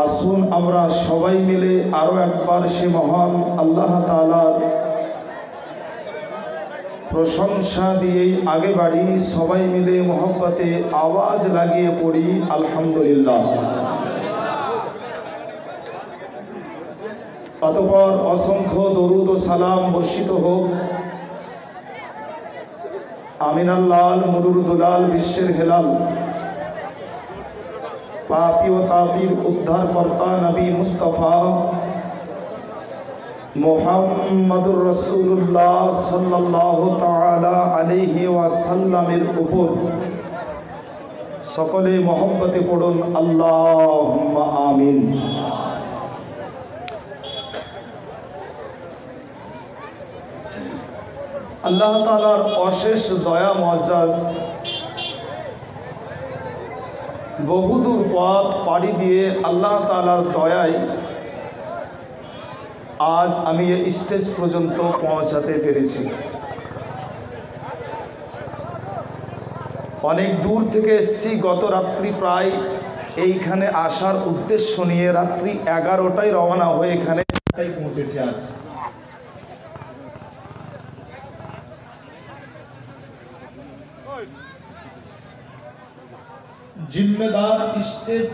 আসুন আমরা সবাই মিলে আরো একবার সে মহান আল্লাহ তাআলার প্রশংসা দিয়েই আগে বাড়ি। সবাই মিলে মোহব্বতে আওয়াজ লাগিয়ে পড়ি আলহামদুলিল্লাহ। অতঃপর অসংখ্য দরুদ ও সালাম বর্ষিত হোক আমিনাল্লাল মুরুর দুলাল বিশ্বের হেলাল পাপী ও তাফির উদ্ধারকর্তা নবী মুস্তাফা মুহাম্মাদুর রাসূলুল্লাহ সাল্লাল্লাহু তাআলা আলাইহি ওয়াসাল্লামের উপর। সকলে মহব্বতে পড়ুন আল্লাহুম্মা আমিন। আল্লাহ তাআলার অশেষ দয়া মুআজ্জাজ, বহুদূর পথ পাড়ি দিয়ে আল্লাহ তাআলার দয়ায় আজ আমি এই স্টেজ পর্যন্ত পৌঁছাতে পেরেছি। অনেক দূর থেকে এসেছি, গত রাত্রি প্রায় এইখানে আসার উদ্দেশ্য নিয়ে রাত্রি 11টায় রওনা হয়ে এখানে পৌঁছেছি। আজ जिम्मेदार स्टेज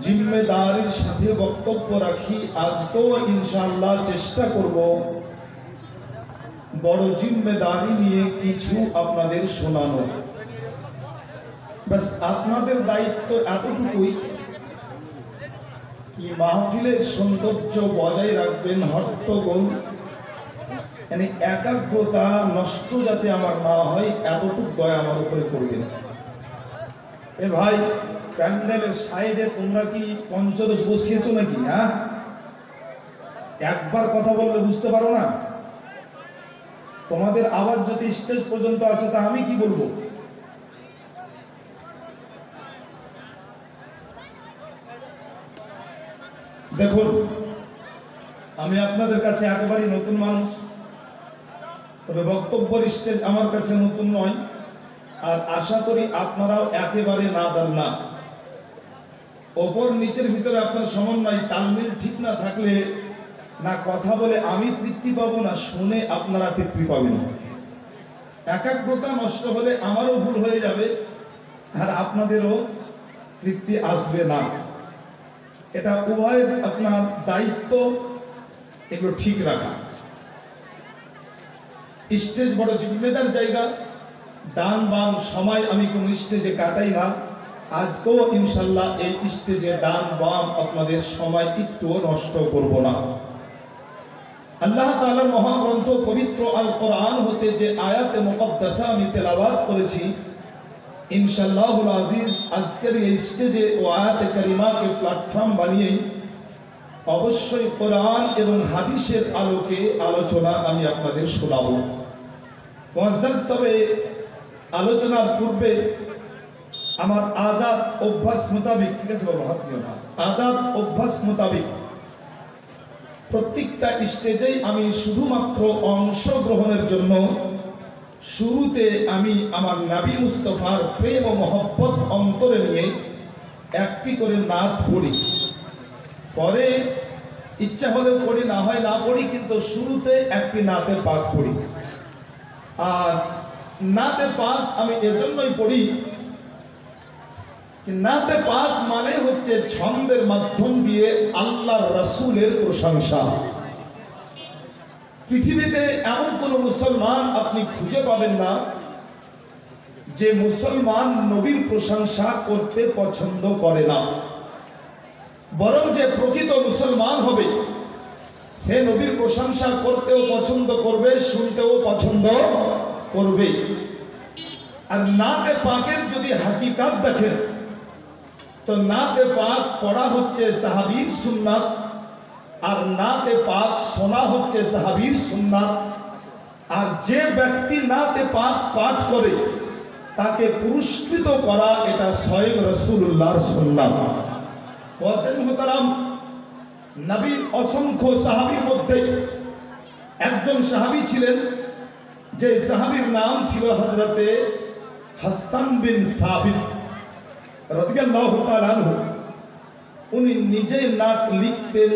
जिम्मेदारिर साथे बक्तव्य राखी। आज तो इंशाल्लाह चेष्टा करब बड़ जिम्मेदारी निये किछु आपनादेर शोनानो। बस आपनादेर दायित्व एतटुकुई कि महफिलेर सौंदर्य बजाय राखबेन, हट्टगोल यानी एकाग्रता नष्ट जाते आमार ना हय एतटुकु दया आमार उपरे करबेन। ए भाई প্যান্ডেলের সাইডে তোমরা কি পঞ্চরস বসিয়েছো নাকি? হ্যাঁ, একবার কথা বললে বুঝতে পারো না? তোমাদের আওয়াজ যদি স্টেজ পর্যন্ত আসে তা আমি কি বলবো? দেখুন, আমি আপনাদের কাছে একেবারেই নতুন মানুষ, তবে বক্তব্যের স্টেজ আমার কাছে নতুন নয়। আর আশা করি আপনারাও একেবারে নাদান না। ওপর নিচের ভিতরে আপনার সমন্বয় তালমিল ঠিক না থাকলে না কথা বলে আমি তৃপ্তি পাবো, না শুনে আপনারা তৃপ্তি পাবেন। একাগ্রতা নষ্ট হলে আমারও ভুল হয়ে যাবে আর আপনাদেরও তৃপ্তি আসবে না। এটা উভয়ের আপনার দায়িত্ব, এগুলো ঠিক রাখা। স্টেজ বড় জিম্মেদার জায়গা। ডান বাম সময় আমি কোন স্টেজে কাটাই না। আজকেও ইনশাল্লাহ এই স্টেজে ডান বাম আপনাদের সময় একটুও নষ্ট করব না। আল্লাহ তাআলার মহাগ্রন্থ পবিত্র আল কোরআন হতে যে আয়াতে মুকদ্দাসা আমি তেলাওয়াত করেছি, ইনশাআল্লাহুল আজিজ আজকের এই স্টেজে ও আয়াতে কারিমাকে প্ল্যাটফর্ম বানিয়ে অবশ্যই কোরআন এবং হাদিসের আলোকে আলোচনা আমি আপনাদের শোনাবো। মুআজ্জাজ, তবে আলোচনার পূর্বে আমার আদাব অভ্যাস মোতাবেক, ঠিক আছে বাবা, হাত দিও না, আদাব অভ্যাস মোতাবেক প্রত্যেকটা স্টেজেই আমি শুধুমাত্র অংশগ্রহণের জন্য শুরুতে আমি আমার নবী মুস্তাফার প্রেম ও মহব্বত অন্তরে নিয়ে একটি করে নাত পড়ি। পরে ইচ্ছা হলে পড়ি, না হয় না পড়ি, কিন্তু শুরুতে একটি নাতে পাক পড়ি। আর নাতে পাক আমি এজন্যই পড়ি, নাতে পাক মানে হচ্ছে ছন্দের মাধ্যম দিয়ে আল্লাহর রাসূলের প্রশংসা। পৃথিবীতে এমন কোন মুসলমান আপনি খুঁজে পাবেন না যে মুসলমান নবীর প্রশংসা করতে পছন্দ করে না। বরং যে প্রকৃত মুসলমান হবে সে নবীর প্রশংসা করতেও পছন্দ করবে, শুনতেও পছন্দ করবে। আর নাতে পাকের যদি হাকিকাত দেখেন তো নাতে পাক পড়া হচ্ছে সাহাবীর সুন্নাত, আর নাতে পাক শোনা হচ্ছে সাহাবীর সুন্নাত। আর যে ব্যক্তি নাতে পাক পাঠ করে তাকে পুরস্কৃত করা এটা স্বয়ং রাসূলুল্লাহর সুন্নাত। মুহতারাম, নবীর অসংখ্য সাহাবীর মধ্যে একজন সাহাবী ছিলেন যে সাহাবীর নাম ছিল হযরতে হাসান বিন সাবিত। রাদিয়াল্লাহু তাআলা আনহু উনি নিজেই নাত লিখতেন,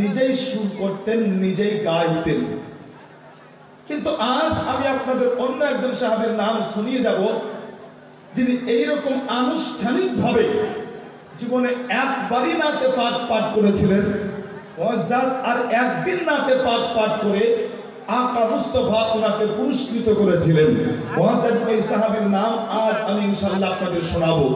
নিজেই সুর করতেন, নিজেই গাইতেন। কিন্তু আজ আমি আপনাদের অন্য একজন সাহাবীর নাম শুনিয়ে যাব, যিনি এইরকম আনুষ্ঠানিকভাবে জীবনে একবারই নাতে পাক পাঠ করেছিলেন, আর একদিন নাতে পাক পাঠ করে আকা মুস্তাফা ওনাকে পুরস্কৃত করেছিলেন। ওই সাহাবীর নাম আজ আমি ইনশাআল্লাহ আপনাদের শোনাবো।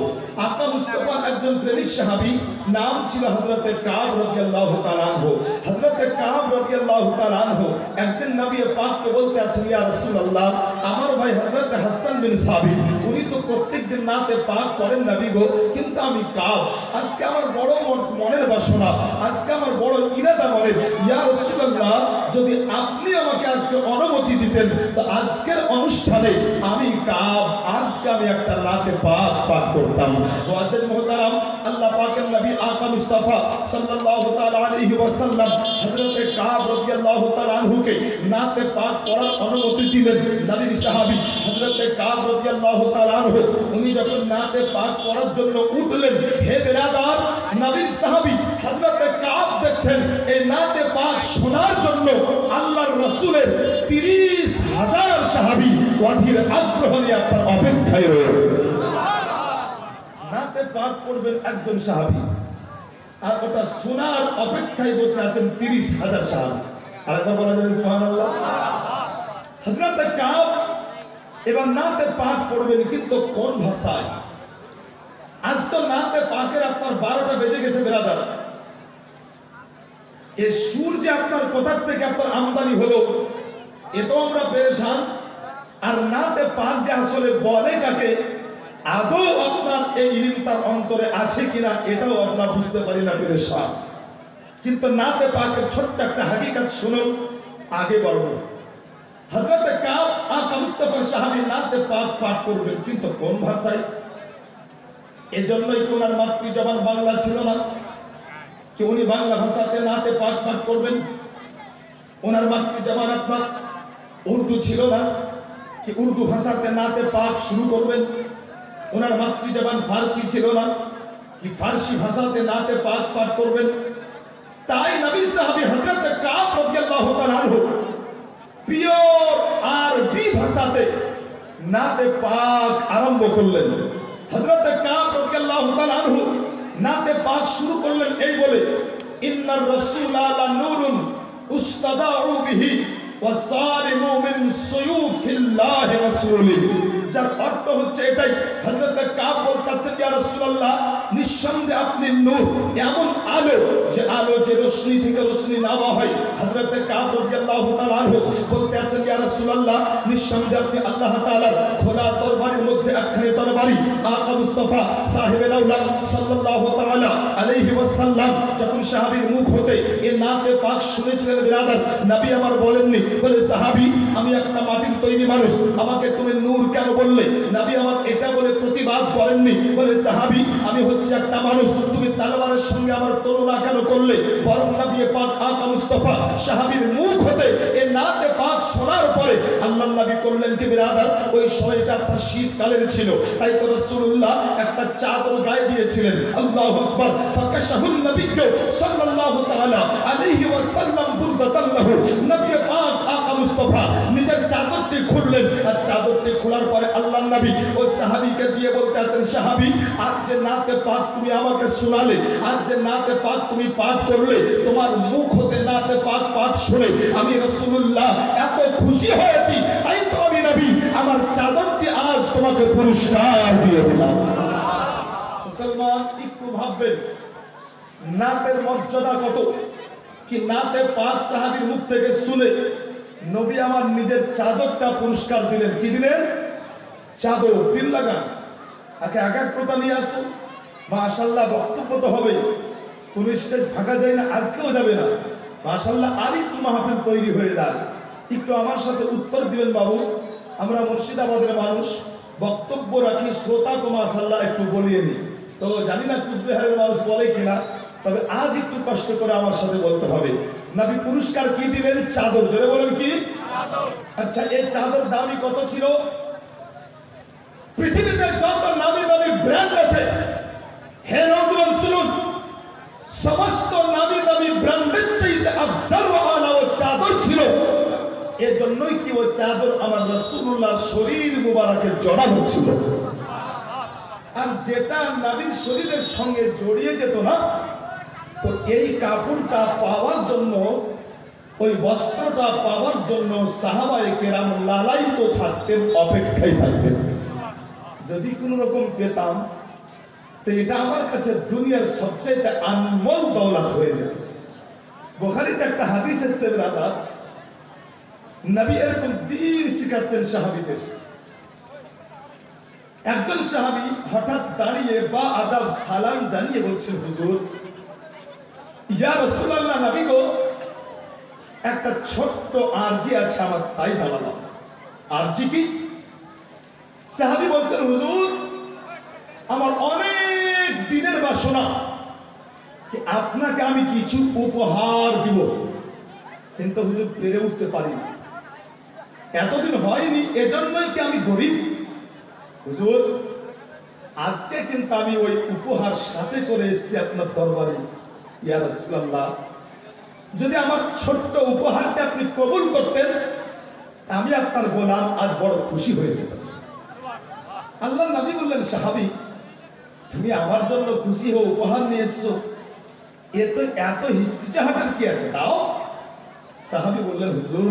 আকা মুস্তাফা একজন প্রেমিক সাহাবী, নাম ছিল হযরতে কাব রাদিয়াল্লাহু তাআলা আনহু। হযরতে কাব রাদিয়াল্লাহু তাআলা আনহু একদিন নবী পাককে বলতে আছেন, ইয়া রাসূলুল্লাহ, আমার ভাই হযরতে হাসান বিন সাবিত উনি তো প্রত্যেকদিন নাতে পাক পড়েন নবী গো, কিন্তু আমি কাব, আজকে আমার বড় মনের বাসনা, আজকে আমার বড় ইরাদা মনে, ইয়া রাসূলুল্লাহ, যদি আপনি আমাকে আজকে অনুমতি দিতেন তো আজকের অনুষ্ঠানে আমি কাব, আজকে আমি একটা নাতে পাক পাঠ করতাম। ওয়াজিদ মুহতারাম, আল্লাহ পাকের নবী আকা মুস্তাফা সাল্লাল্লাহু তাআলা আলাইহি ওয়াসাল্লাম হযরতে কাব রাদিয়াল্লাহু তাআলা আনহুকে নাতে পাক পড়ার অনুমতি দিলেন। নবীর সাহাবী হযরতে কাব রাদিয়াল্লাহু তাআলা আনহু উনি যখন নাতে পাক পড়ার জন্য উঠলেন, হে বিরাদার, নবীর সাহাবী হযরতে কাব দেখছেন এই নাতে পাক শোনার জন্য আল্লাহর রাসূলের ৩০,০০০ সাহাবী অধীর আগ্রহ নিয়ে আপনার অপেক্ষায় রয়েছে। নাতে পাক পড়বেন একজন সাহাবী, আর ওটা শোনার অপেক্ষায় বসে আছেন ৩০,০০০ সাহাবী। আরেকবার বলা যাবে সুবহানাল্লাহ। হযরত কাব এবার নাতে পাক পড়বেন, কিন্তু কোন ভাষায়? আজ তো নাতে পাকের আপনার ১২টা বেজে গেছে বিরাদার। এই সুর যে আপনার কোথার থেকে আপনার আমদানি হলো এটাও আমরা পেরেশান, আর নাতে পাক যে আসলে বলে কাকে, আদৌ আপনার এই ইলম তার অন্তরে আছে কিনা এটাও আমরা বুঝতে পারি না, পেরেশান। কিন্তু নাতে পাকের ছোট্ট একটা হাকিকত শুনুন, আগে বলবো। হযরতে কাব আকা মুস্তাফা সাহাবী নাতে পাক পাঠ করবেন, কিন্তু কোন ভাষায়? এজন্যই ওনার মাতৃজবান বাংলা ছিল না, কি উনি বাংলা ভাষাতে নাতে পাক পাঠ করবেন? ওনার মাতৃজবান আপনার উর্দু ছিল না, কি উর্দু ভাষাতে নাতে পাক শুরু করবেন? ওনার মাতৃজবান ফার্সি ছিল না, কি ফার্সি ভাষাতে নাতে পাক পাঠ করবেন? তাই নবী সাহাবী হযরতে কাব রাদিয়াল্লাহু তাআলা আনহু পিওর আরবি ভাষাতে নাতে পাক আরম্ভ করলেন। হযরতে কাব রাদিয়াল্লাহু তাআলা আনহু নাতে পাক শুরু করলেন এই বলে, ইন্নার রাসূলা লা নূরুন উস্তাদাউ বিহি ওয়া সালিমু মিন সুয়ুফিল্লাহি রাসূলিহি। যার অর্থ হচ্ছে এটাই, হযরতে কাব বলতেছেন, ইয়া রাসূলুল্লাহ, নিঃসন্দেহে আপনি নূর, এমন আলো যে রোশনি থেকে রোশনি নেওয়া হয়। হযরতে কাব রাদিয়াল্লাহু তাআলা আনহু বলতেছেন, ইয়া রাসূলুল্লাহ, নিঃসন্দেহে আপনি আল্লাহ তাআলার খোলা তরবারির মধ্যে একখানি তরবারি। আকা মুস্তাফা সাহেবে আওলাদ সাল্লাল্লাহু তাআলা আলাইহি ওয়াসাল্লাম যখন সাহাবীর মুখ হতে এই নাতে পাক শুনেছিলেন বিরাদার, নবী আমার বলেননি, বলে সাহাবী, আমি একটা মাটির তৈরি মানুষ, আমাকে তুমি নূর কেন বললে? নবী আমার এটা বলে প্রতিবাদ করেননি, বলে সাহাবী, আমি হচ্ছে একটা মানুষ, তুমি তলোয়ারের সঙ্গে আমার তুলনা কেন করলে? বরং নবী পাক আকা মুস্তাফা সাহাবীর মুখ হতে এই নাতে পাক শোনার পরে আল্লাহর নবী করলেন কি বিরাদার, ওই সময়টা আপনার শীতকালের ছিল, তাই তো রাসূলুল্লাহ একটা চাদর গায়ে দিয়েছিলেন। আল্লাহু আকবার। ফাকাশাহুন নবী সাল্লাল্লাহু তাআলা আলাইহি ওয়াসাল্লাম বুরদাতান লাহু। নবী পাক আকা মুস্তাফা নিজের চাদরটি খুললেন, আর চাদরটি খোলার পরে আল্লাহর নবী ওই সাহাবীকে দিয়ে বলতেছেন, সাহাবী, আজ যে নাতে পাক তুমি আমাকে শোনালে, আজ যে নাতে পাক তুমি পাঠ করলে, তোমার মুখ হতে নাতে পাক পাঠ শুনে আমি রাসূলুল্লাহ এত খুশি হয়েছি, তাই তো আমি নবী আমার চাদরটি আজ তোমাকে পুরস্কার দিয়ে দিলাম। মুসলমান একটু ভাববেন নাতের মর্যাদা কত, কি নাতে পাক সাহাবীর মুখ থেকে শুনে নবী আমার নিজের চাদরটা পুরস্কার দিলেন। কি দিলেন? চাদর। তিল লাগান, আগে একাগ্রতা নিয়ে আসুন, মাশাআল্লাহ। বক্তব্য তো হবে, কোন স্টেজ ফাঁকা যায় না, আজকেও যাবে না, মাশাআল্লাহ। আর একটু মাহফিল তৈরি হয়ে যায়, একটু আমার সাথে উত্তর দিবেন বাবু। আমরা মুর্শিদাবাদের মানুষ, বক্তব্য রাখি, শ্রোতাকে মাশাআল্লাহ একটু বলিয়ে নি। তো জানি না কুচবিহারের মানুষ বলে কিনা, তবে আজ একটু কষ্ট করে আমার সাথে বলতে হবে। নবী পুরস্কার কি দিলেন? চাদর। জোরে বলেন কি? আচ্ছা, এই চাদর দামি কত ছিল? পৃথিবীতে যত নামি দামি ব্র্যান্ড আছে হে নওজোয়ান শুনুন, সমস্ত নামি দামি ব্র্যান্ডের চাইতে আফজাল ও আলা ও চাদর ছিল। এজন্যই কি ও চাদর আমার রাসূলুল্লাহ শরীর মুবারকে জড়ানো ছিল। আর যেটা নবীর শরীরের সঙ্গে জড়িয়ে যেত না, তো এই কাপড়টা পাওয়ার জন্য, ওই বস্ত্রটা পাওয়ার জন্য সাহাবায়ে কেরাম লালায়িত থাকতেন, অপেক্ষায় থাকতেন। যদি কোনো রকম পেতাম তো এটা আমার কাছে দুনিয়ার সবচেয়ে আনমোল দৌলত হয়ে যেত। বুখারীতে একটা হাদিস এসেছে ব্রাদার, নবী এরকম দিন শিখাচ্ছেন সাহাবীদের। একজন সাহাবী হঠাৎ দাঁড়িয়ে বা আদাব সালাম জানিয়ে বলছেন, হুজুর, ইয়া রাসূলুল্লাহ, নবী গো, একটা ছোট্ট আরজি আছে আমার, তাই দাঁড়ালাম। আরজি কি? সাহাবী বলছেন, হুজুর, আমার অনেক দিনের বাসনা কি আপনাকে আমি কিছু উপহার দিব, কিন্তু হুজুর পেরে উঠতে পারি না, এতদিন হয়নি, এজন্যই কি আমি গরিব। হুজুর, আজকে কিন্তু আমি ওই উপহার সাথে করে এসেছি আপনার দরবারে। ইয়া রাসূলুল্লাহ, যদি আমার ছোট্ট উপহারটা আপনি কবুল করতেন, আমি আপনার গোলাম আজ বড় খুশি হয়ে যেতাম। আল্লাহর নবী বললেন, সাহাবী, তুমি আমার জন্য খুশি হও, উপহার নিয়ে এসছো, এত হিচকিচাহাটার কি আছে, দাও। সাহাবী বললেন, হুজুর,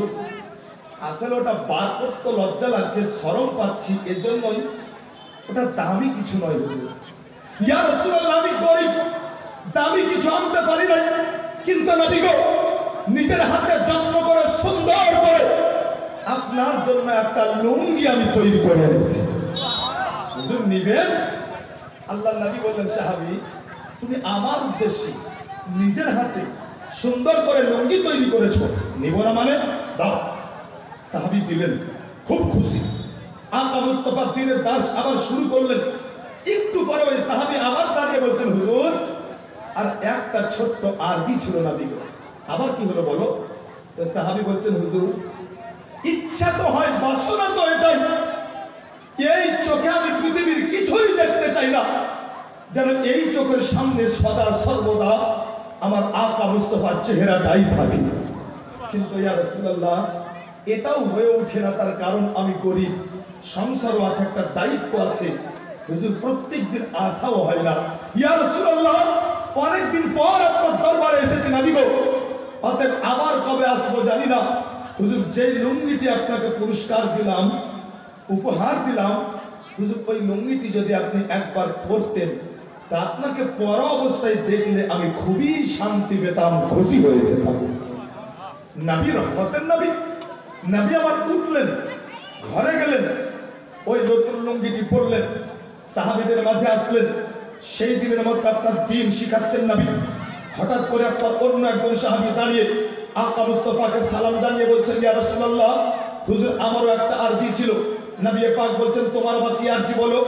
আসলে ওটা বার করতে লজ্জা লাগছে, শরম পাচ্ছি, এজন্যই, ওটা দামি কিছু নয় হুজুর। ইয়া রাসূলুল্লাহ, আমি গরিব, দামি কিছু আনতে পারি না, কিন্তু নবী গো, নিজের হাতে যত্ন করে সুন্দর করে আপনার জন্য একটা লুঙ্গি আমি তৈরি করে এনেছি, হুজুর নিবেন? আল্লাহর নবী বললেন, সাহাবী, তুমি আমার উদ্দেশ্যে নিজের হাতে সুন্দর করে লুঙ্গি তৈরি করেছো, নিব না মানে? দাও। সাহাবী দিলেন, খুব খুশি। আকা মুস্তাফা দ্বীনের দাস আবার শুরু করলেন। একটু পরে ওই সাহাবী আবার দাঁড়িয়ে বলছেন, হুজুর, আর একটা ছোট্ট আরজি ছিল না দিল, আবার কি হলো বলো? তো সাহাবী বলছেন, হুজুর, ইচ্ছা তো হয়, বাসনা তো এটাই, এই চোখে আমি পৃথিবীর কিছুই দেখতে চাই না, যেন এই চোখের সামনে সদা সর্বদা আমার আকা মুস্তাফার চেহারাটাই থাকে। কিন্তু ইয়া রাসূলুল্লাহ, এটাও হয়ে ওঠে না, তার কারণ আমি গরিব, সংসারও আছে, একটা দায়িত্ব আছে, হুজুর, প্রত্যেকদিন আসাও হয় না। ইয়া রাসূলুল্লাহ, অনেকদিন পর আপনার দরবারে এসেছি নবী গো, অতএব আবার কবে আসবো জানি না। হুজুর, যেই লুঙ্গিটি আপনাকে পুরস্কার দিলাম, উপহার দিলাম, হুজুর, ওই লুঙ্গিটি যদি আপনি একবার পরতেন, তা আপনাকে পরা অবস্থায় দেখলে আমি খুবই শান্তি পেতাম, খুশি হয়ে যেতাম। নবী রহমতের নবী, নবী আমার উঠলেন, ঘরে গেলেন, ওই নতুন লুঙ্গিটি পরলেন, সাহাবীদের মাঝে আসলেন, সেই দিনের মতো আপনার দিন শিখাচ্ছেন নবী। হঠাৎ করে আপনার অন্য একজন সাহাবী দাঁড়িয়ে আকা মুস্তাফাকে সালাম জানিয়ে বলছেন, ইয়া রাসূলুল্লাহ, হুজুর, আমারও একটা আরজি ছিল। নবী পাক বলছেন, তোমার আবার কি আরজি বলো?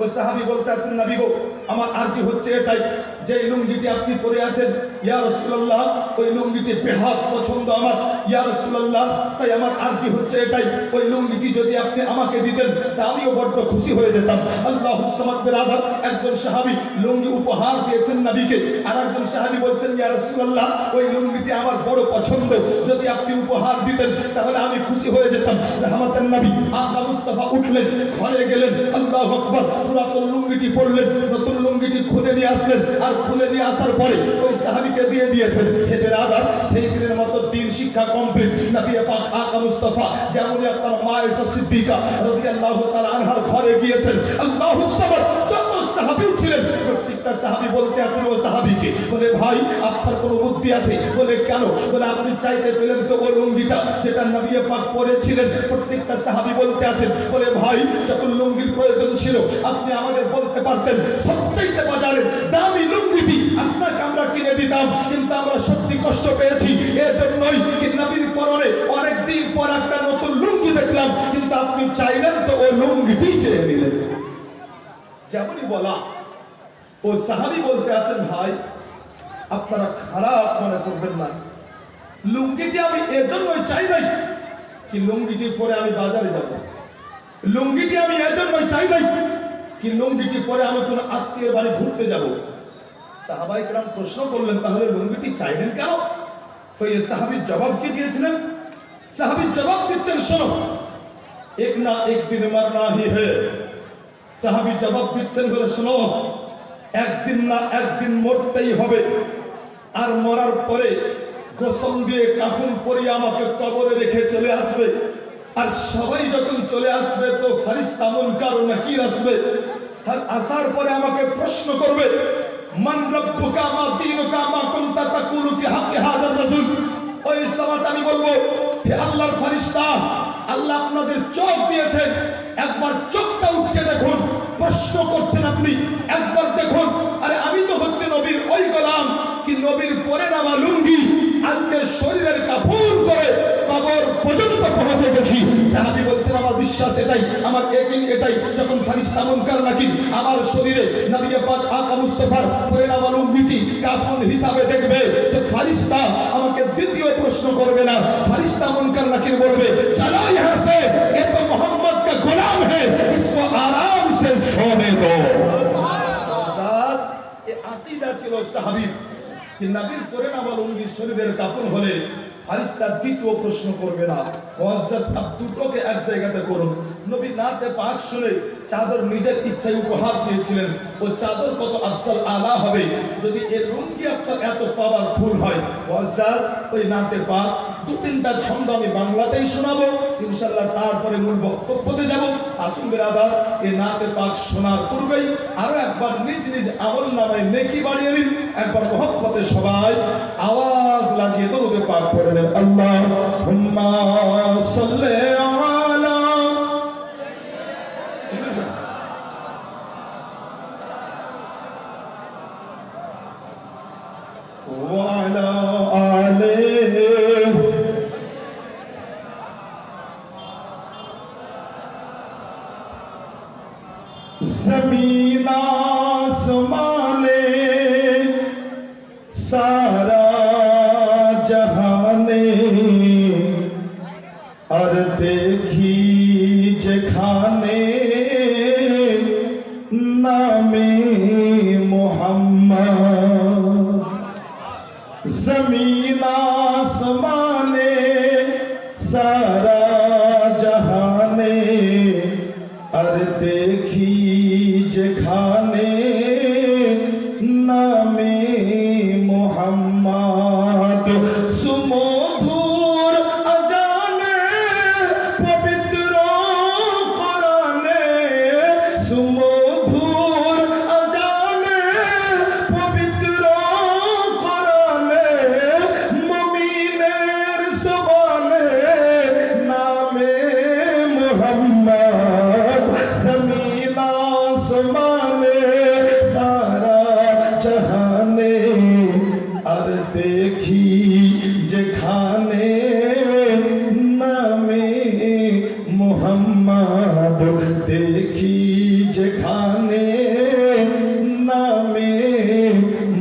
ওই সাহাবী বলতে আছেন, নবী গো, আমার আরজি হচ্ছে এটাই, যে লুঙ্গিটি আপনি পরে আছেন, ইয়া রাসূলুল্লাহ, ওই লুঙ্গিটি বেহাত পছন্দ আমার, ইয়া রাসূলুল্লাহ, তাই আমার আরজি হচ্ছে এটাই, ওই লুঙ্গিটি যদি আপনি আমাকে দিতেন, তা আমিও বড্ড খুশি হয়ে যেতাম। আল্লাহুস সামাদ বিরাদার, একজন সাহাবী লুঙ্গি উপহার দিয়েছেন নবীকে, আর একজন সাহাবী বলছেন, ইয়া রাসূলুল্লাহ, ওই লুঙ্গিটি আমার বড় পছন্দ, যদি আপনি উপহার দিতেন তাহলে আমি খুশি হয়ে যেতাম। রহমতের নবী আকা মুস্তাফা উঠলেন, ঘরে গেলেন, আল্লাহু আকবার, পুরাতন লুঙ্গিটি পরলেন, নতুন লুঙ্গিটি খুলে নিয়ে আসলেন, আর খুলে নিয়ে আসার পরে ওই সাহাবীকে দিয়ে দিয়েছেন। হে বিরাদার, সেই দিনের মতো দিন শিক্ষা কমপ্লিট। নবী পাক আকা মুস্তাফা যেমন আপনার মা আয়েশা সিদ্দিকা রাদিয়াল্লাহু তাআলা আনহার ঘরে গিয়েছেন, আল্লাহুস সামাদ, যত সাহাবী ছিলেন প্রত্যেকটা সাহাবী বলতে আছেন ও সাহাবীকে, বলে, ভাই, আপনার কোনো বুদ্ধি আছে? বলে, কেন? বলে, আপনি চাইতে পেলেন তো ওই লুঙ্গিটা যেটা নবী পাক পরেছিলেন। প্রত্যেকটা সাহাবী বলতে আছেন, বলে, ভাই, যখন লুঙ্গির প্রয়োজন ছিল আপনি আমাদের বলতে পারতেন, সবচাইতে বাজারে দামি লুঙ্গিটি আপনাকে আমরা কিনে দিতাম, কিন্তু আমরা সত্যি কষ্ট পেয়েছি, এজন্যই কি নবীর পরনে অনেকদিন পর একটা নতুন লুঙ্গি দেখলাম, কিন্তু আপনি চাইলেন তো ওই লুঙ্গিটি চেয়ে নিলেন। যেমনই বলা, ও সাহাবী বলতে আছেন, ভাই, আপনারা খারাপ মনে করবেন না, লুঙ্গিটি আমি এজন্যই চাই নাই কি লুঙ্গিটি পরে আমি বাজারে যাব, লুঙ্গিটি আমি এজন্যই চাই নাই কি লুঙ্গিটি পরে আমি কোনো আত্মীয়ের বাড়ি ঘুরতে যাব, সাহাবায়ে কেরাম প্রশ্ন করলেন, তাহলে লুঙ্গিটি চাইলেন কেন? তো এই সাহাবী জবাব কি দিয়েছিলেন? সাহাবী জবাব দিতেন, শোনো, এক না এক দিন মরনা হি হে। সাহাবী জবাব দিচ্ছেন বলে, শোনো, একদিন না একদিন মরতেই হবে। আর মরার পরে গোসল দিয়ে কাফন পরিয়ে আমাকে কবরে রেখে চলে আসবে। আর সবাই যখন চলে আসবে তো ফেরেশতা মুনকার ও নাকির আসবে। আর আসার পরে আমাকে প্রশ্ন করবে, মান রব্বুকা মা দীনুকা মা কুনতা তাকুলু ফি হাক্কি হাযার রাজুল। ওই সময় আমি বলবো, হে আল্লাহর ফেরেশতা, আল্লাহ আপনাদের চোখ দিয়েছেন, একবার চোখটা উঠে দেখুন। প্রশ্ন করছেন আপনি, একবার দেখুন। আরে আমি তো হচ্ছে নবীর ওই গোলাম কি নবীর পরে নামা লুঙ্গি আজকে শরীরের কাপড় করে কবর পর্যন্ত পৌঁছে গেছি। সাহাবী বলছেন, আমার বিশ্বাস এটাই, আমার ইয়াকিন এটাই, যখন ফেরেশতা মুনকার নাকির আমার শরীরে নবী পাক আকা মুস্তাফার পরে নামা লুঙ্গিটি কাফন হিসাবে দেখবে, তো ফেরেশতা আমাকে দ্বিতীয় প্রশ্ন করবে না। ফেরেশতা মুনকার নাকির বলবে, চলো यहाँ से, ये तो मोहम्मद का गुलाम है, इसको आराम से सोने दो। এ আকীদা ছিল সাহাবীর कि नबीर परे ना लुंगी शरीरेर कापड़ हले फरिश्ता द्वितीय प्रश्न करबे ना। मुआज्जज अब दुटोके एक জায়গাতে করুন। নবী নাতে পাক শুনে চাদর নিজের ইচ্ছায় উপহার দিয়েছিলেন। ও চাদর কত আফসল আলা হবে যদি এই লুঙ্গি আপনার এত পাওয়ারফুল হয়। মুআজ্জজ ওই নাতে পাক দু তিনটা ছন্দ আমি বাংলাতেই শোনাবো, ইনশাআল্লাহ তারপরে মূল বক্তব্যতে যাব। আসুন বিরাদার, এই নাতে পাক শোনার পূর্বেই আরো একবার নিজ নিজ আমলনামায় নেকি বাড়িয়ে নিন। একবার মহব্বতে সবাই আওয়াজ লাগিয়ে দরুদ পাক পড়ে নেন। আল্লাহুম্মা সাল্লি আলা ওয়া আলা আলিহি ज़मीन आसमाने सारा जहाने और देखी जखाने नामे मोहम्मद। ज़मीन आसमाने सारा जहाने और देखी जखाने नामे मोहम्मद। सुमधुर अजाने पवित्र कुराने, सुमधुर अजाने पवित्र कुराने मुमीनेर ज़ुबाने नामे मोहम्मद। ज़मीन आसमाने सारा जहाने और देखी जखाने नामे मोहम्मद। देखी जखाने नामे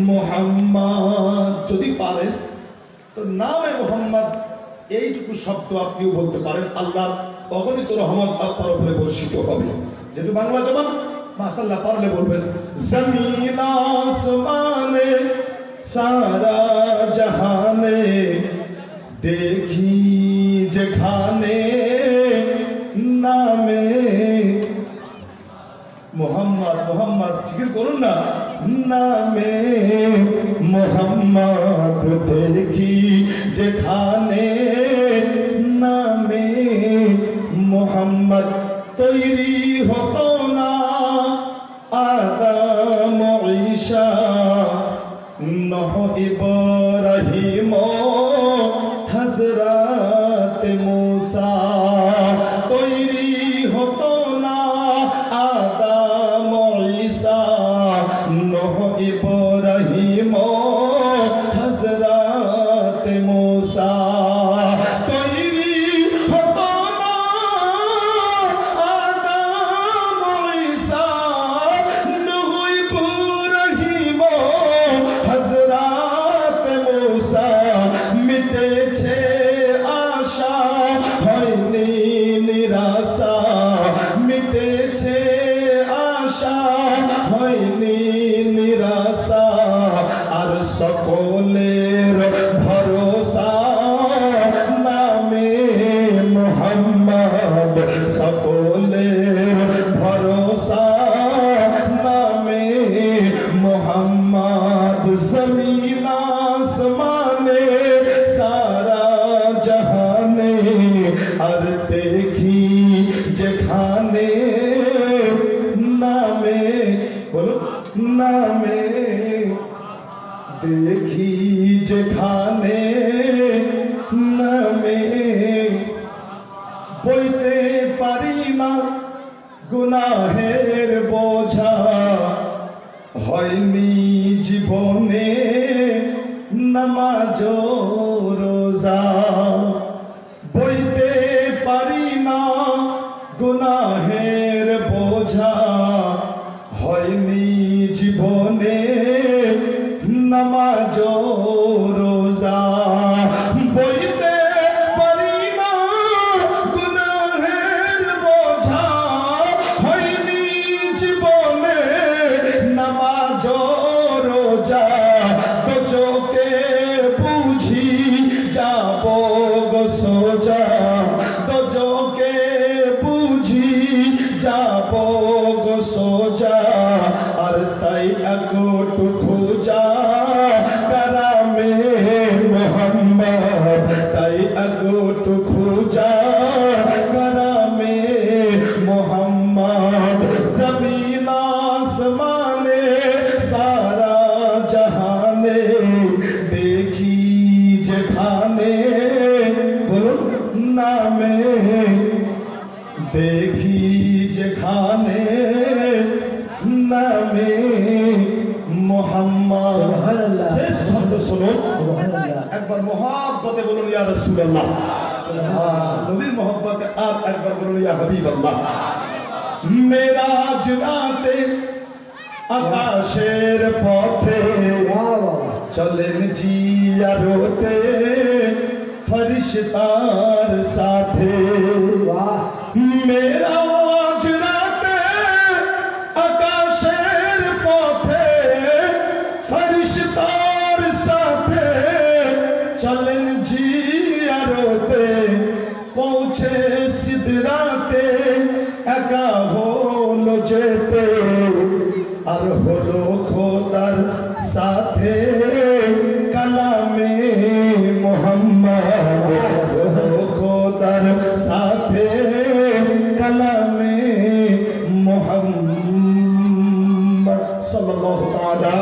मोहम्मद। যদি পারেন তো নামে মোহাম্মদ এইটুকু শব্দ আপনিও বলতে পারেন, আল্লাহ অগণিত রহমত আপনার উপরে বর্ষিত হবে। যেহেতু বাংলা জবান মাশাআল্লাহ পারলে বলবেন, জমিন আসমানে সারা জাহানে দেখি যেখানে নামে মোহাম্মদ। মোহাম্মদ জিকির করুন না, নামে মোহাম্মদ দেখি যেখানে নামে মোহাম্মদ। তৈরি হতো না আদম ঈসা নূহ ইব্রাহিম হযরত মুসা। তৈরি হতো না আদম ঈসা নূহ ইব্রাহিম হযরত মুসা। মিটেছে আশা হয়নি নিরাশা, মিটেছে আশা হয়নি নিরাশা। সকলের ভরসা নামে মোহাম্মদ, সকলের ভরসা নামে মোহাম্মদ। জমিন আসমানে সারা জাহানে আর দেখি যেখানে নামে, বলো নামে দেখি যেখানে নামে বইতে পারি না গুনাহের বোঝা, হয়নি জীবনে নামাজ রোজা। বইতে পারি না গুনাহের বোঝা, হয়নি জীবনে নামাজ রোজা। বইতে পারি না গুনাহের বোঝা, হয়নি জীবনে নামাজ রোজা। তো চোখে বুঝি যাব গো সোজা, তো চোখে বুঝি যাব গো সোজা। আর তাই একটু খোঁজা কারামে মোহাম্মদ, তাই একটু খোঁজা কারামে মোহাম্মদ। জমিন আসমানে সারা জাহানে দেখি যেখানে, বলুন নামে দেখি যেখানে নামে মোহাম্মদ। শেষ শব্দ শুনুন একবার, মোহাব্বতে বলুন ইয়া রাসূলুল্লাহ, নবীর মোহাব্বতে আর একবার বলুন ইয়া হাবিবাল্লাহ। মেরাজ রাতে আকাশের পথে চলেন জিয়ারতে ফরিশতার সাথে। মেরাজ রাতে আকাশের পথে ফরিশতার সাথে চলেন জিয়ারতে। পৌঁছে সিদরাতে একা হলো যেতে, আর হলো খোদার সাথে কালামে মোহাম্মদ, হলো খোদার সাথে কালামে মোহাম্মদ সাল্লাল্লাহু তাআলা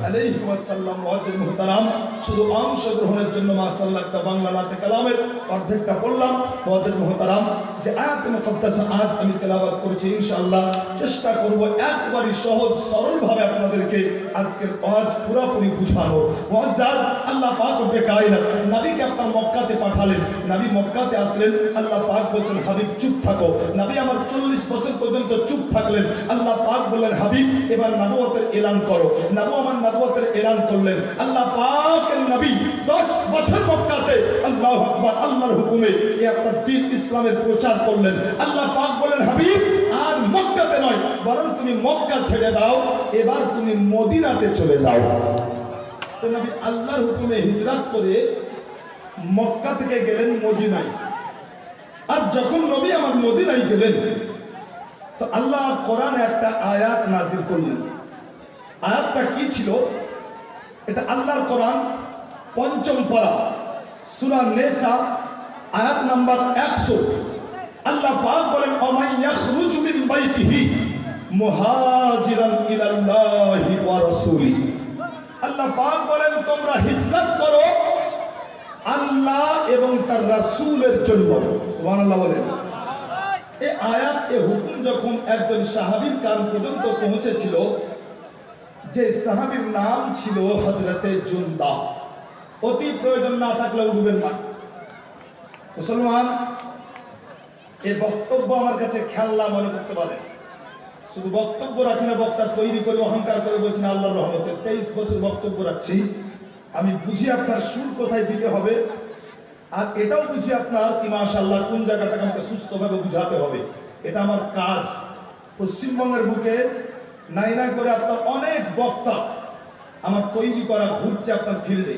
আলাইহি ওয়াসাল্লাম। ওয়াজির মুহতারাম, শুধু অংশগ্রহণের জন্য মাশাআল্লাহ একটা বাংলা নাতে কালামের অর্ধেকটা বললাম। ওয়াজির মুহতারাম, যে আয়াত মুকদ্দাসা আজ আমি তেলাওয়াত করেছি, ইনশাআল্লাহ চেষ্টা করব একবারই সহজ সরল ভাবে আপনাদেরকে আজকের ওয়াজ পুরোপুরি বুঝানো। মুআজ্জাজ আল্লাহ পাক রব্বে কায়নাত নবীকে আপনার মক্কাতে পাঠালেন। নবী মক্কাতে আসলেন, আল্লাহ পাক বলছেন হাবিব চুপ থাকো। নবী আমার 40 বছর পর্যন্ত চুপ থাকলেন। আল্লাহ পাক বললেন হাবিব এবার নবুয়তের এলান করো। নবী আমার নবুয়তের এলান করলেন। আল্লাহ পাকের নবী 10 বছর মক্কাতে আল্লাহু আকবার আল্লাহর হুকুমে এই আপনার দ্বীন ইসলামের প্রচার করলেন। আল্লাহ পাক বলেন হাবিব আর মক্কাতে নয়, বরং তুমি মক্কা ছেড়ে দাও, এবার তুমি মদিনাতে চলে যাও। তো নবী আল্লাহর হুকুমে হিজরত করে মক্কা থেকে গেলেন মদিনায়। আর যখন নবী আমার মদিনায় গেলেন, তো আল্লাহ কোরআনে একটা আয়াত নাজিল করলেন। আয়াতটা কি ছিল? এটা আল্লাহর কোরআন ৫ম পারা সূরা নিসা আয়াত নাম্বার 100। আল্লাহ পাক বলেন ওমাই ইয়াখরুজু মিন বাইতিহি মুহাজিরান ইলাল্লাহি ওয়া রাসূলি। আল্লাহ পাক বলেন তোমরা হিজরত করো আল্লাহ এবং তার রাসূলের জন্য। সুবহানাল্লাহ বলেন। এই আয়াত এই হুকুম যখন একজন সাহাবীর কান পর্যন্ত পৌঁছেছিল, যে সাহাবীর নাম ছিল হযরতে জুনদা। অতি প্রয়োজন না থাকলে উঠবেন না মুসলমান। এই বক্তব্য আমার কাছে খেলনা মনে করতে পারে, শুধু বক্তব্য রাখি না, বক্তা তৈরি করে অহংকার করে বলছি না আল্লাহর রহমতে 23 বছর বক্তব্য রাখছি। আমি বুঝি আপনার সুর কোথায় দিতে হবে, আর এটাও বুঝি আপনার কি মাশাআল্লাহ কোন জায়গাটাকে আমাকে সুস্থভাবে বুঝাতে হবে। এটা আমার কাজ। পশ্চিমবঙ্গের বুকে নাই নাই করে আপনার অনেক বক্তা আমার তৈরি করা ঘুরছে আপনার ফিল্ডে,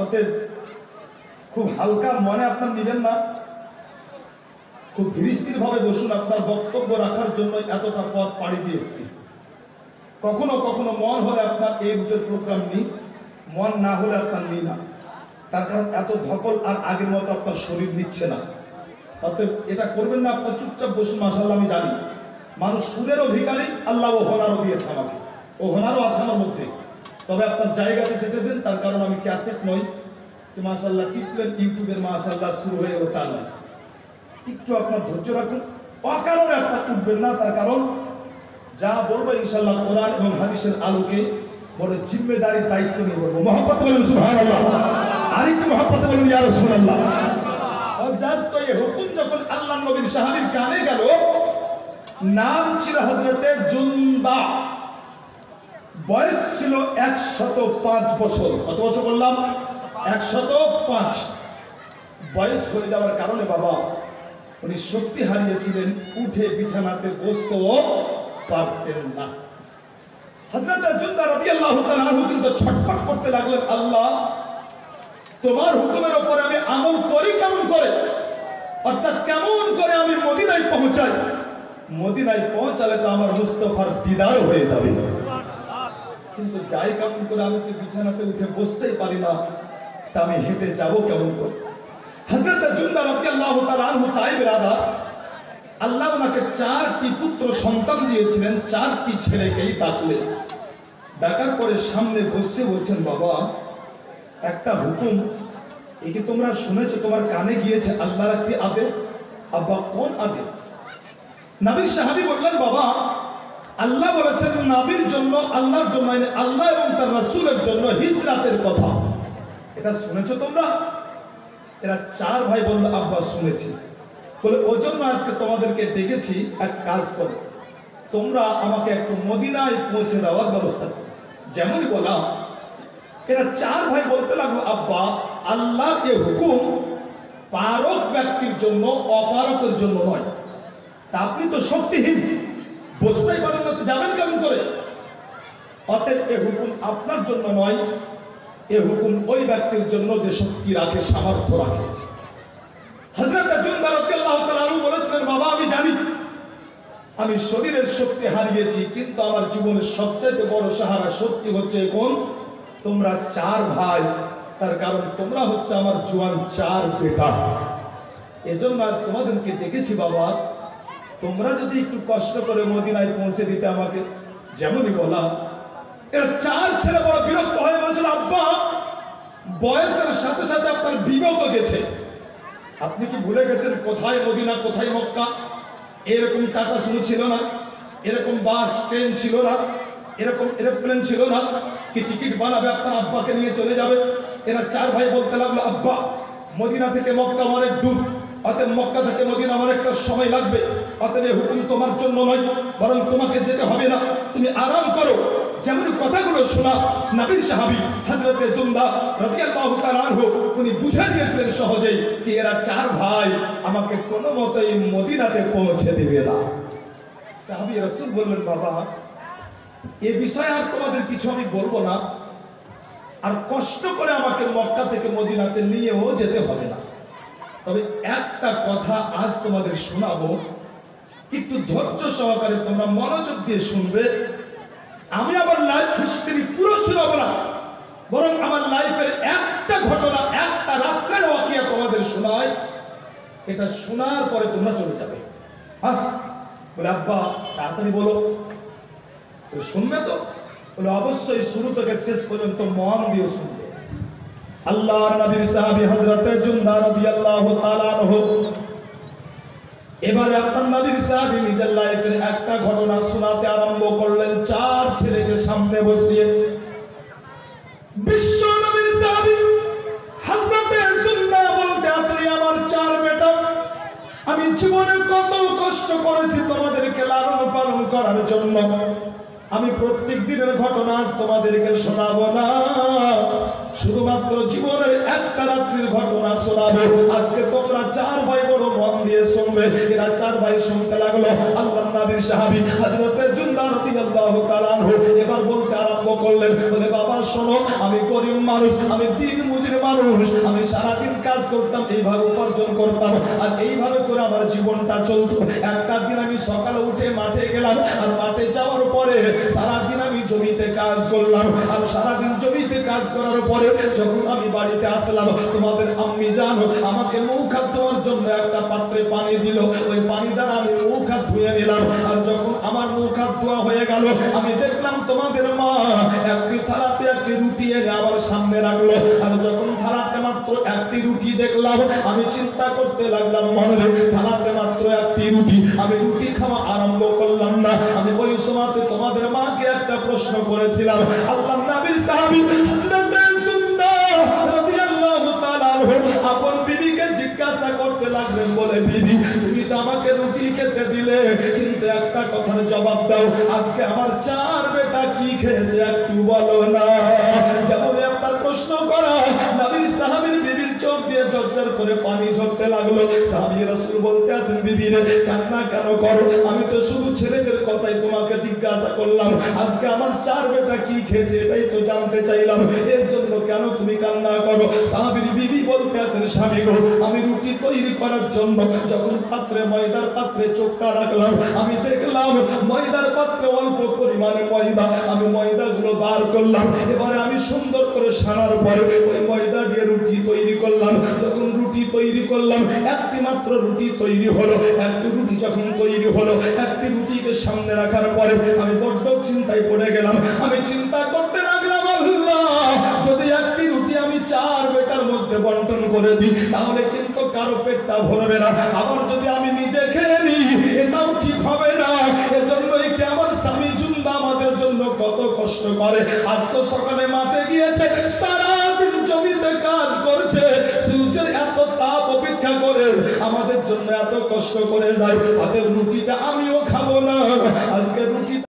অতএব খুব হালকা মনে আপনার নেবেন না, খুব ধীরস্থির ভাবে বসুন। আপনার বক্তব্য রাখার জন্য এতটা পথ পাড়ি দিয়ে এসেছি। কখনো কখনো মন হলে আপনার এই রুটের প্রোগ্রাম নিই, মন না হলে আপনার নিই না, তার কারণ এত ধকল আর আগের মতো আপনার শরীর নিচ্ছে না। অতএব এটা করবেন না, আপনার চুপচাপ বসুন। মাশাআল্লাহ, আমি জানি মানুষ সুদেরও ভিখারি, আল্লাহ ও হোনারও দিয়েছে আমাকে, ও হোনারও আছে আমার মধ্যে। তবে আপনার জায়গাতে যেতে দেন, তার কারণ আমি ক্যাসেট নই যে মাশাআল্লাহ টিপলেন ইউটিউবের মাশাআল্লাহ শুরু হয়ে গেল, তা নয়। একটু আপনার ধৈর্য রাখুন, অকারণে আপনার উঠবেন না। তার কারণ যা বলবো ইনশাআল্লাহ কোরআন এবং হাদিসের আলোকে বড় জিম্মেদারি দায়িত্ব নিয়ে বলবো। মহব্বত বলেন সুবহানাল্লাহ, আর একটু মহব্বত বলেন ইয়া রাসূলুল্লাহ। জাস্ট তো এই হুকুম যখন আল্লাহ নবীর সাহাবীর কানে গেল, নাম ছিল হযরতে জুনদা, বয়স ছিল 105 বছর। কত বছর বললাম? 105 বয়স হয়ে যাওয়ার কারণে বাবা উনি শক্তি হারিয়েছিলেন, উঠে বিছানাতে বসতেও পারতেন না। হযরত জুনদা রাদিয়াল্লাহু তাআলা আনহু কিন্তু ছটফট করতে লাগলেন, আল্লাহ তোমার হুকুমের উপরে আমি আমল করি কেমন করে, অর্থাৎ কেমন করে আমি মদিনায় পৌঁছাই? মদিনায় পৌঁছালে তো আমার মুস্তাফার দিদার হয়ে যাবে, কিন্তু যাই কেমন করে? আমি তো বিছানাতে উঠে বসতেই পারি না, তা আমি হেঁটে যাব কেমন করে? হযরত জুনদা রাদিয়াল্লাহু তাআলা আনহু তাই বেরাদা, আল্লাহ ওনাকে 4টি পুত্র সন্তান দিয়েছিলেন, 4টি ছেলেকেই ডাকলেন। ডাকার পরে সামনে বসে বলছেন, বাবা একটা হুকুম, এই কি তোমরা শুনেছো, তোমার কানে গিয়েছে আল্লাহর একটি আদেশ? আব্বা কোন আদেশ? নবীর সাহাবী বললেন, বাবা আল্লাহ বলেছেন নবীর জন্য, আল্লাহর জন্য, আল্লাহ এবং তার রাসূলের জন্য হিজরাতের কথা, এটা শুনেছো তোমরা? এরা 4 ভাই বলল, আব্বা শুনেছি। বলে ওজন্য আজকে তোমাদেরকে ডেকেছি, এক কাজ করো, তোমরা আমাকে একটু মদিনায় পৌঁছে দেওয়ার ব্যবস্থা করো। যেমনই বলা, এরা 4 ভাই বলতে লাগলো, আব্বা আল্লাহর এই হুকুম পারক ব্যক্তির জন্য, অপারকের জন্য নয়। তা আপনি তো শক্তিহীন, বসতেই পারেন না, তো যাবেন কেমন করে? অতএব এই হুকুম আপনার জন্য নয়, এই হুকুম ওই ব্যক্তির জন্য যে শক্তি রাখে, সামর্থ্য রাখে। হযরত জুনদা রাদিয়াল্লাহু তাআলা আনহু বলেছিলেন, বাবা আমি জানি আমি শরীরের শক্তি হারিয়েছি, কিন্তু আমার জীবনের সবচেয়ে বড় সাহারা শক্তি হচ্ছে এখন তোমরা 4 ভাই, তার কারণ তোমরা হচ্ছে আমার জোয়ান 4 বেটা। এজন্য আজ তোমাদেরকে ডেকেছি বাবা, তোমরা যদি একটু কষ্ট করে মদিনায় পৌঁছে দিতে আমাকে। যেমনই বলা, এরা 4 ছেলে বড় বিরক্ত হয়ে বলছিল, আব্বা বয়সের সাথে সাথে আপনার বিবেক গেছে, আপনি কি ভুলে গেছেন কোথায় মদিনা কোথায় মক্কা? এরকম টাটা শুরু ছিল না, এরকম বাস ট্রেন ছিল না, এরকম এরোপ্লেন ছিল না কি টিকিট বানাবে আপনার আব্বাকে নিয়ে চলে যাবে। এরা 4 ভাই বলতে লাগলো, আব্বা মদিনা থেকে মক্কা অনেক দূর, অতএব মক্কা থেকে মদিনা অনেকটা সময় লাগবে, অতএব এই হুকুম তোমার জন্য নয়, বরং তোমাকে যেতে হবে না, তুমি আরাম করো। যেমন কথাগুলো শোনা নবীর সাহাবী হযরতে জুনদা রাদিয়াল্লাহু তাআলা আনহু উনি বুঝে দিয়েছিলেন সহজেই কি এরা 4 ভাই আমাকে কোনো মতেই মদিনাতে পৌঁছে দেবে না। সাহাবী রাসূল বললেন, বাবা এই বিষয়ে আর তোমাদের কিছু আমি বলবো না, আর কষ্ট করে আমাকে মক্কা থেকে মদিনাতে নিয়েও যেতে হবে না, তবে একটা কথা আজ তোমাদের শোনাবো, একটু ধৈর্য সহকারে তোমরা মনোযোগ দিয়ে শুনবে। আমি আমার লাইফ হিস্ট্রি পুরো শোনাবো না, বরং আমার লাইফের একটা ঘটনা, একটা রাত্রের ওয়াকিয়া তোমাদের শোনাই, এটা শোনার পরে তোমরা চলে যাবে। হ্যাঁ বলে, আব্বা তাড়াতাড়ি বলো, শুনবে তো? বলে অবশ্যই শুরু থেকে শেষ পর্যন্ত মন দিয়ে শুনবে। আল্লাহর নবীর সাহাবী হযরত জুনদা রাদিয়াল্লাহু তাআলা আনহু এবারে আপনার নবীর সাহাবী নিজের লাইফের একটা ঘটনা শোনাতে আরম্ভ করলেন 4 ছেলেকে সামনে বসিয়ে। বিশ্ব নবীর সাহাবী হযরত জুনদা বলতে আছেন, আমার 4 বেটা, আমি জীবনে কত কষ্ট করেছি তোমাদেরকে লালন পালন করার জন্য, আমি প্রত্যেক দিনের ঘটনা আজ তোমাদেরকে শোনাবো না, শুধুমাত্র জীবনের একটা রাত্রির ঘটনা শোনাবো। আজকে তোমরা 4 ভাই বড় মন দিয়ে শোনো। শুনবে। এরা চার ভাই শুনতে লাগলো। আল্লাহর নবীর সাহাবী হযরত জুনদা রাদিয়াল্লাহু তাআলা আনহু এবার বলতে আরম্ভ করলেন, বলে বাবা শোনো, আমি গরিব মানুষ, আমি দিন মজুর মানুষ, আমি সারাদিন কাজ করতাম, এইভাবে উপার্জন করতাম, আর এইভাবে করে আমার জীবনটা চলতো। একটা দিন আমি সকালে উঠে মাঠে গেলাম, আর মাঠে যাওয়ার পরে সারাদিন আমি জমিতে কাজ করলাম, আর সারাদিন জমিতে কাজ করার পরে যখন আমি বাড়িতে আসলাম, তোমাদের আম্মি জানো আমাকে মুখ হাত ধোয়ার জন্য একটা পাত্রে পানি দিল। ওই পানি দ্বারা আমি মুখ হাত ধুয়ে নিলাম। আর যখন আমার মুখ হাত ধোয়া হয়ে গেল, আমি দেখলাম তোমাদের মা একটি থালাতে একটি রুটি এনে আমার সামনে রাখলো। আর যখন থালাতে মাত্র একটি রুটি দেখলাম, আমি চিন্তা করতে লাগলাম, মনে থালাতে মাত্র একটি রুটি, আমি রুটি খাওয়া আরম্ভ করলাম না। আমি ওই সময়তে তোমাদের মাকে একটা প্রশ্ন করেছিলাম। আল্লাহর নবীর সাহাবী হযরত জুনদা রাদিয়াল্লাহু তাআলা আনহু আপন বিবিকে জিজ্ঞাসা করতে লাগলেন, বলে বিবি তুমি তো আমাকে রুটি খেতে দিলে, কিন্তু একটা কথার জবাব দাও, আজকে আমার চার বেটা কি খেয়েছে একটু বলো না। যেমন আপনার প্রশ্ন করা, নবী সাহাবীর বিবির চোখ দিয়ে ঝরঝর করে পানি ঝরতে লাগলো। সাহাবী রাসূল বলতে আছেন, বিবি রে কান্না কেন করো? আমি তো শুধু ছেলেদের কথাই তোমাকে জিজ্ঞাসা করলাম, আজকে আমার চার বেটা কি খেয়েছে এটাই তো জানতে চাইলাম, এর জন্য কেন তুমি কান্না করো? সাহাবীর বিবি বলতে আছেন, স্বামী গো, আমি রুটি তৈরি করার জন্য যখন পাত্রে ময়দার পাত্রে চোখটা রাখলাম, আমি দেখলাম ময়দার পাত্রে অল্প পরিমাণে ময়দা, আমি ময়দাগুলো বার করলাম। এবারে আমি সুন্দর করে সানার পরে ওই ময়দা দিয়ে রুটি তৈরি করলাম। যখন রুটি তৈরি করলাম, একটি মাত্র রুটি তৈরি হলো। একটি রুটি যখন তৈরি হলো, একটি রুটিকে সামনে রাখার পরে আমি বড্ড চিন্তায় পড়ে গেলাম। আমি চিন্তা করতে লাগলাম, আল্লাহ যদি একটি রুটি আমি চার বেটার মধ্যে বন্টন করে দিই, তাহলে কিন্তু কারো পেটটা ভরবে না। আবার যদি আমি নিজে খেয়ে নিই, এটাও ঠিক হবে না। এজন্যই কি আমার স্বামী জুনদা আমাদের জন্য কত কষ্ট করে। আজ তো সকালে মাঠে গিয়েছে, সারাদিন জমিতে কাজ করছে, সূর্যের এত তাপ অপেক্ষা করে আমাদের জন্য এত কষ্ট করে যায়। তাদের রুটিটা আমিও